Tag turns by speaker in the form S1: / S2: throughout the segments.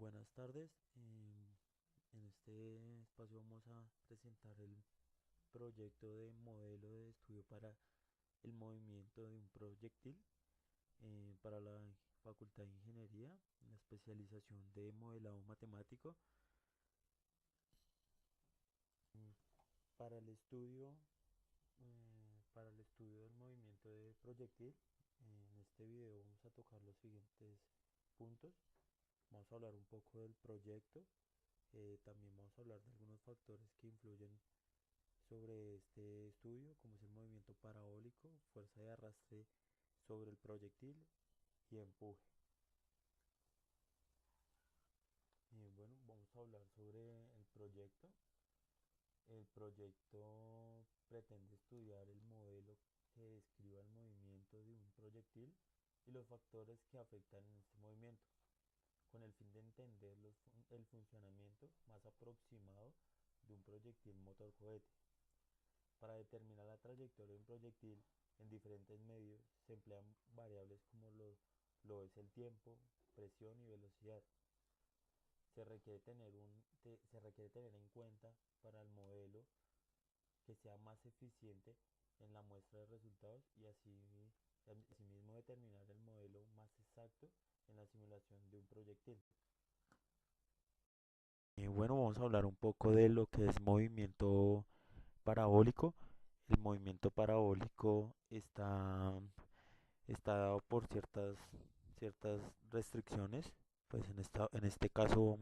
S1: Buenas tardes. En este espacio vamos a presentar el proyecto de modelo de estudio para el movimiento de un proyectil para la Facultad de Ingeniería, en la especialización de modelado matemático. Mm, Para el estudio, para el estudio del movimiento de proyectil, en este video vamos a tocar los siguientes puntos. Vamos a hablar un poco del proyecto. También vamos a hablar de algunos factores que influyen sobre este estudio, como es el movimiento parabólico, fuerza de arrastre sobre el proyectil y empuje. Bueno, vamos a hablar sobre el proyecto. El proyecto pretende estudiar el modelo que describa el movimiento de un proyectil y los factores que afectan en este movimiento, con el fin de entender el funcionamiento más aproximado de un proyectil motor cohete. Para determinar la trayectoria de un proyectil en diferentes medios se emplean variables como lo es el tiempo, presión y velocidad. Se requiere tener en cuenta para el modelo que sea más eficiente en la muestra de resultados y asimismo determinar el modelo más exacto en la simulación de un proyectil. Bueno, vamos a hablar un poco de lo que es movimiento parabólico. El movimiento parabólico está dado por ciertas restricciones. Pues en este caso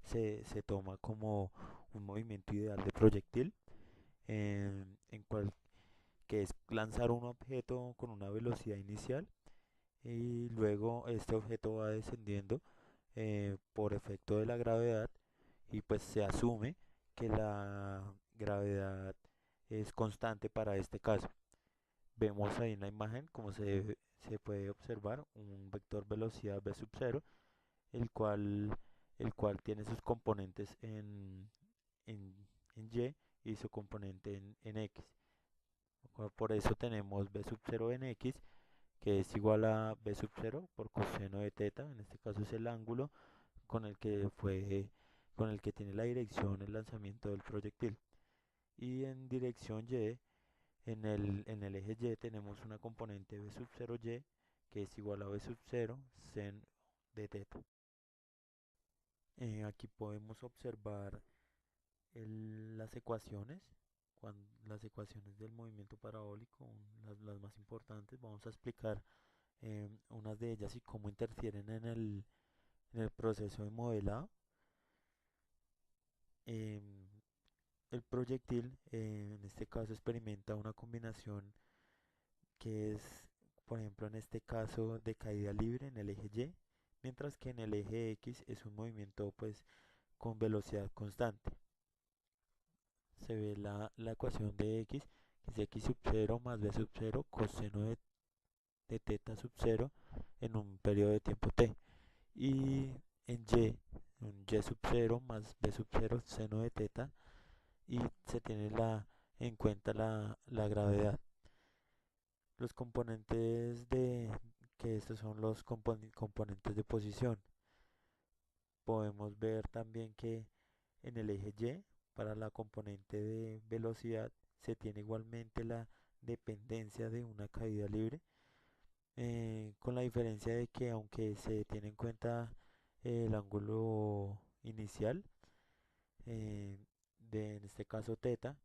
S1: se toma como un movimiento ideal de proyectil, en cual que es lanzar un objeto con una velocidad inicial y luego este objeto va descendiendo por efecto de la gravedad, y pues se asume que la gravedad es constante para este caso. Vemos ahí en la imagen como se puede observar un vector velocidad v sub 0, el cual, el cual tiene sus componentes en y y su componente en x. Por eso tenemos v sub 0 en x, que es igual a v sub 0 por coseno de teta. En este caso es el ángulo con el que tiene la dirección el lanzamiento del proyectil. Y en dirección y, en el eje Y tenemos una componente v sub 0y, que es igual a v sub 0 sen de teta. Aquí podemos observar las ecuaciones, las ecuaciones del movimiento parabólico, las más importantes. Vamos a explicar unas de ellas y cómo interfieren en el proceso de modelado. Em, el proyectil, en este caso, experimenta una combinación que es, por ejemplo, en este caso, de caída libre en el eje Y, mientras que en el eje X es un movimiento pues con velocidad constante. Se ve la ecuación de X, que es X sub 0 más B sub 0 coseno de teta sub 0 en un periodo de tiempo t. Y en Y, un Y sub 0 más B sub 0 seno de teta, y se tiene en cuenta la gravedad. Los componentes que estos son los componentes de posición. Podemos ver también que en el eje Y, para la componente de velocidad, se tiene igualmente la dependencia de una caída libre, con la diferencia de que aunque se tiene en cuenta el ángulo inicial, en este caso teta,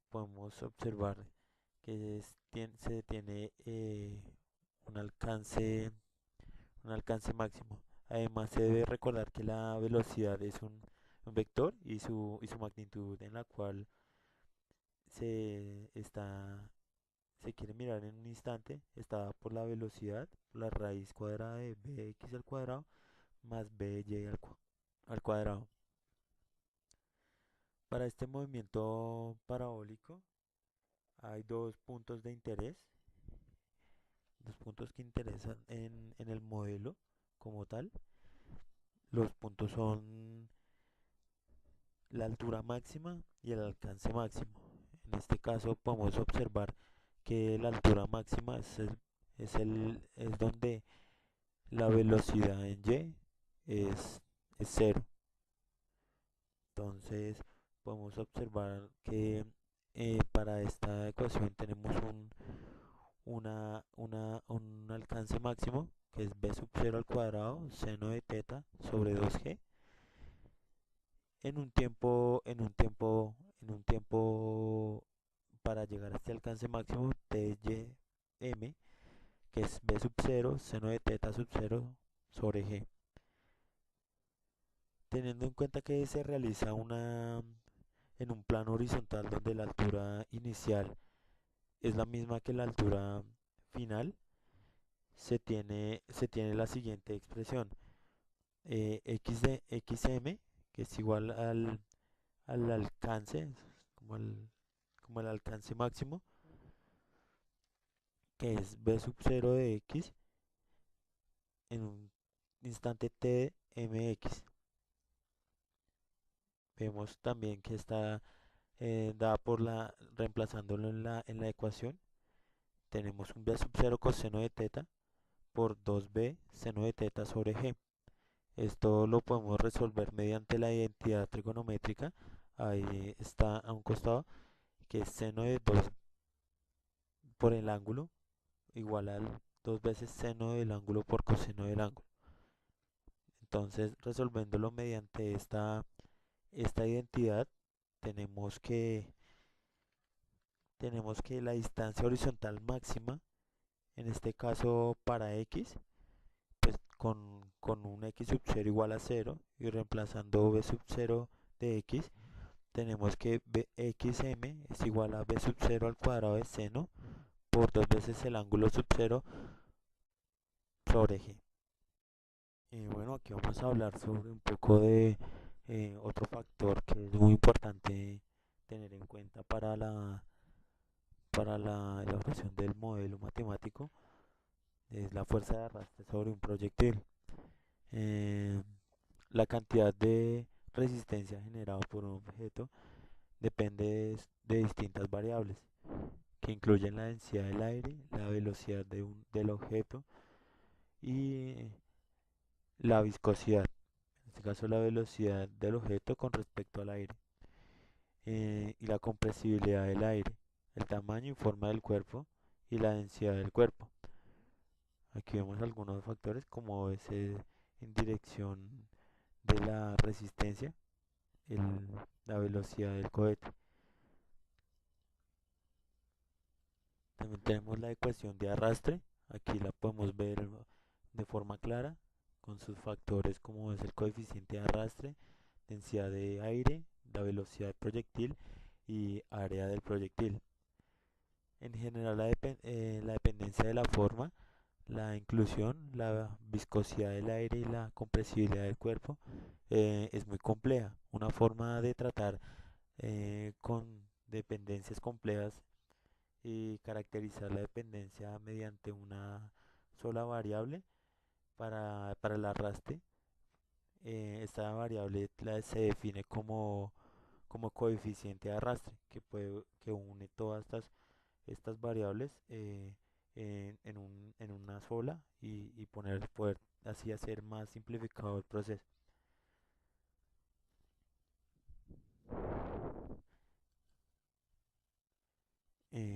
S1: podemos observar que se tiene un alcance máximo. Además, se debe recordar que la velocidad es un vector, y su magnitud, en la cual se está se quiere mirar en un instante, está dada por la velocidad, por la raíz cuadrada de bx al cuadrado más by al cuadrado. Para este movimiento parabólico hay dos puntos que interesan en el modelo como tal. Los puntos son la altura máxima y el alcance máximo. En este caso podemos observar que la altura máxima es donde la velocidad en y es es cero. Entonces podemos observar que para esta ecuación tenemos un alcance máximo que es b sub 0 al cuadrado seno de teta sobre 2g en un tiempo para llegar a este alcance máximo de m, que es b sub 0 seno de teta sub 0 sobre g. Teniendo en cuenta que se realiza en un plano horizontal donde la altura inicial es la misma que la altura final, se tiene la siguiente expresión: x de xm, que es igual al alcance, como el alcance máximo, que es b sub 0 de x en un instante t de mx. Vemos también que está dada reemplazándolo en la ecuación, tenemos un b sub 0 coseno de teta por 2b seno de teta sobre g. Esto lo podemos resolver mediante la identidad trigonométrica. Ahí está a un costado, que es seno de 2 por el ángulo igual al 2 veces seno del ángulo por coseno del ángulo. Entonces, resolviéndolo mediante esta identidad, tenemos que, tenemos que la distancia horizontal máxima, en este caso para x, pues con un x sub 0 igual a 0 y reemplazando b sub 0 de x, tenemos que xm es igual a b sub 0 al cuadrado de seno por 2 veces el ángulo sub 0 sobre g. Y bueno, aquí vamos a hablar sobre un poco de otro factor que es muy importante tener en cuenta para la elaboración del modelo matemático, es la fuerza de arrastre sobre un proyectil. Eh, la cantidad de resistencia generada por un objeto depende de distintas variables, que incluyen la densidad del aire, la velocidad del objeto y la viscosidad, en este caso la velocidad del objeto con respecto al aire, y la compresibilidad del aire, el tamaño y forma del cuerpo y la densidad del cuerpo. Aquí vemos algunos factores como es en dirección de la resistencia, la velocidad del cohete. También tenemos la ecuación de arrastre, aquí la podemos ver de forma clara con sus factores como es el coeficiente de arrastre, densidad de aire, la velocidad del proyectil y área del proyectil. En general, la dependencia de la forma, la inclusión, la viscosidad del aire y la compresibilidad del cuerpo es muy compleja. Una forma de tratar con dependencias complejas y caracterizar la dependencia mediante una sola variable para el arrastre. Esta variable se define como coeficiente de arrastre, que une todas estas variables en una sola y poder así hacer más simplificado el proceso.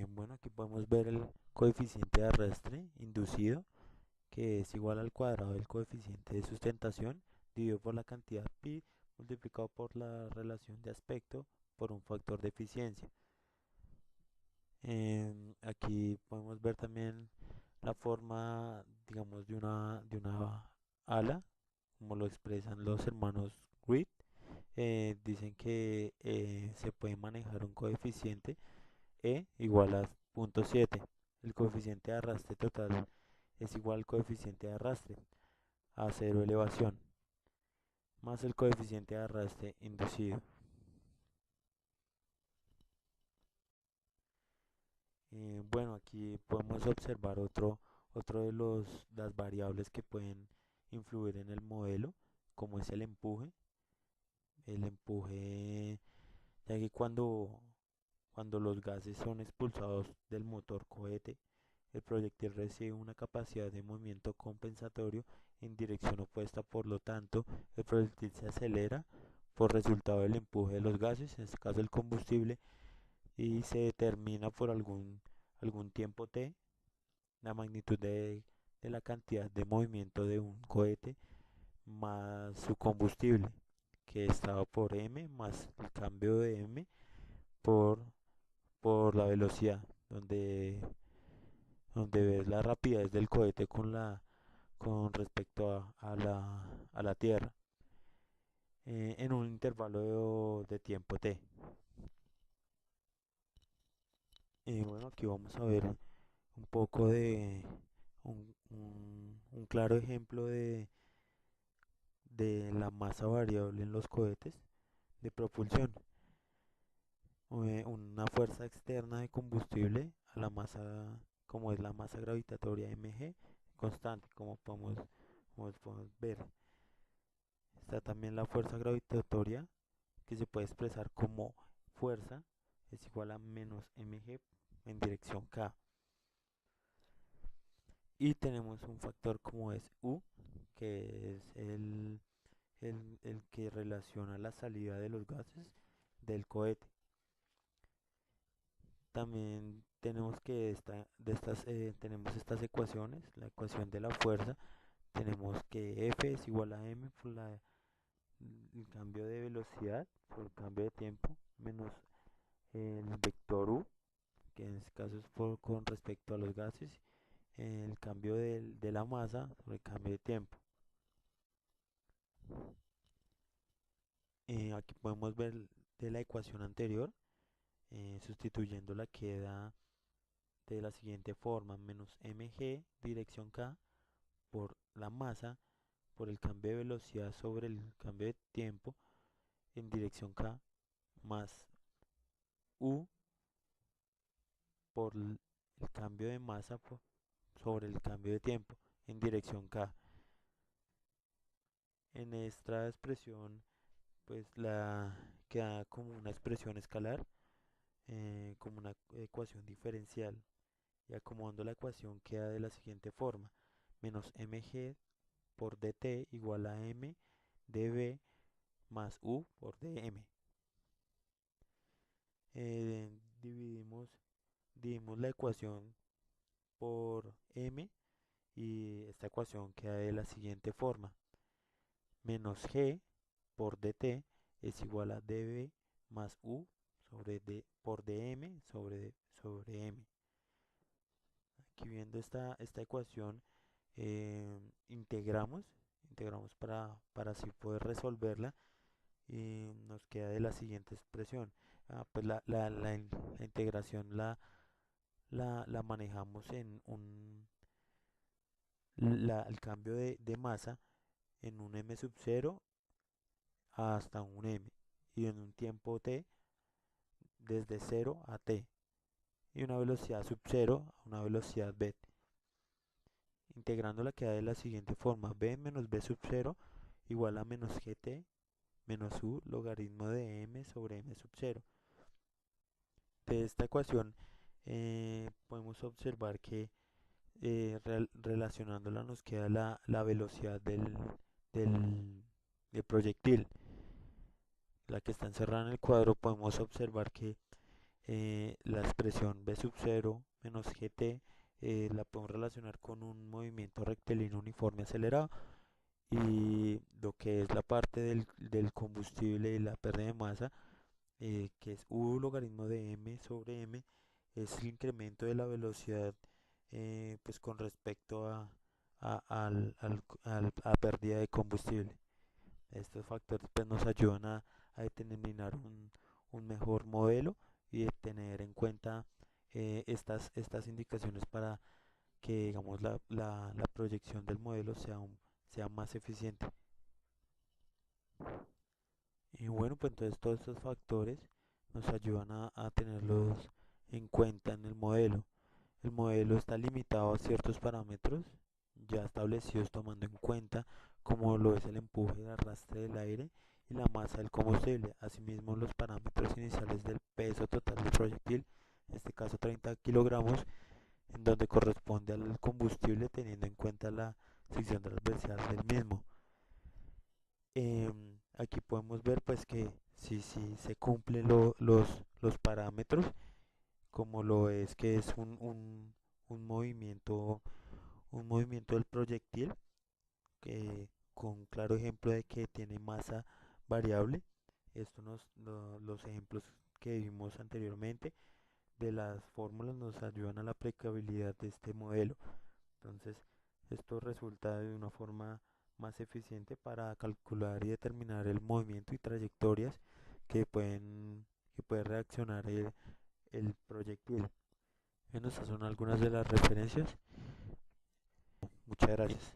S1: Bueno, aquí podemos ver el coeficiente de arrastre inducido, que es igual al cuadrado del coeficiente de sustentación dividido por la cantidad pi multiplicado por la relación de aspecto por un factor de eficiencia. Aquí podemos ver también la forma, digamos, de una ala, como lo expresan los hermanos Reed. Dicen que se puede manejar un coeficiente E igual a 0.7. El coeficiente de arrastre total es igual al coeficiente de arrastre a cero elevación, más el coeficiente de arrastre inducido. Bueno, aquí podemos observar otro de las variables que pueden influir en el modelo, como es el empuje. El empuje, ya que cuando los gases son expulsados del motor cohete, El proyectil recibe una capacidad de movimiento compensatorio en dirección opuesta, por lo tanto, el proyectil se acelera por resultado del empuje de los gases, en este caso el combustible, y se determina por algún tiempo t la magnitud de la cantidad de movimiento de un cohete más su combustible, que estaba por m más el cambio de m por, por la velocidad, donde ves la rapidez del cohete con respecto a la Tierra en un intervalo de tiempo t. Y bueno, aquí vamos a ver un poco de un claro ejemplo de la masa variable en los cohetes de propulsión. Una fuerza externa de combustible a la masa, como es la masa gravitatoria mg, constante, como podemos ver. Está también la fuerza gravitatoria, que se puede expresar como fuerza es igual a menos mg en dirección k. Y tenemos un factor como es u, que es el que relaciona la salida de los gases del cohete. También tenemos que tenemos estas ecuaciones, la ecuación de la fuerza, tenemos que F es igual a m por el cambio de velocidad, por el cambio de tiempo, menos el vector u, que en este caso es con respecto a los gases, el cambio de la masa sobre el cambio de tiempo. Aquí podemos ver de la ecuación anterior, sustituyéndola queda de la siguiente forma: menos mg dirección k por la masa por el cambio de velocidad sobre el cambio de tiempo en dirección k, más u por el cambio de masa sobre el cambio de tiempo en dirección k. En esta expresión pues la queda como una expresión escalar, como una ecuación diferencial, y acomodando la ecuación queda de la siguiente forma: menos mg por dt igual a m dv más u por dm. Eh, dividimos, dividimos la ecuación por m y esta ecuación queda de la siguiente forma: menos g por dt es igual a dv más u sobre d por dm sobre m. Aquí viendo esta ecuación, integramos para así poder resolverla, y nos queda de la siguiente expresión. Pues la integración la manejamos en el cambio de masa en un m sub 0 hasta un m, y en un tiempo t desde 0 a t, y una velocidad sub 0 a una velocidad v. Integrándola queda de la siguiente forma: b menos b sub 0 igual a menos gt menos u logaritmo de m sobre m sub 0. De esta ecuación podemos observar que relacionándola nos queda la velocidad del proyectil, la que está encerrada en el cuadro. Podemos observar que la expresión v sub 0 menos gt la podemos relacionar con un movimiento rectilíneo uniforme acelerado, y lo que es la parte del combustible y la pérdida de masa, que es u logaritmo de m sobre m, es el incremento de la velocidad pues con respecto a pérdida de combustible. Estos factores pues nos ayudan a determinar un mejor modelo y de tener en cuenta estas indicaciones para que digamos la proyección del modelo sea más eficiente. Y bueno, pues entonces todos estos factores nos ayudan a tenerlos en cuenta en el modelo. El modelo está limitado a ciertos parámetros ya establecidos, tomando en cuenta como lo es el empuje de arrastre del aire y la masa del combustible. Asimismo, los parámetros iniciales del peso total del proyectil, en este caso 30 kilogramos, en donde corresponde al combustible teniendo en cuenta la sección transversal del mismo. Aquí podemos ver pues que si se cumplen los parámetros, como lo es que es un un movimiento del proyectil, con claro ejemplo de que tiene masa variable. Esto los ejemplos que vimos anteriormente de las fórmulas nos ayudan a la aplicabilidad de este modelo. Entonces, esto resulta de una forma más eficiente para calcular y determinar el movimiento y trayectorias que puede reaccionar el proyectil. Bueno, estas son algunas de las referencias. Muchas gracias.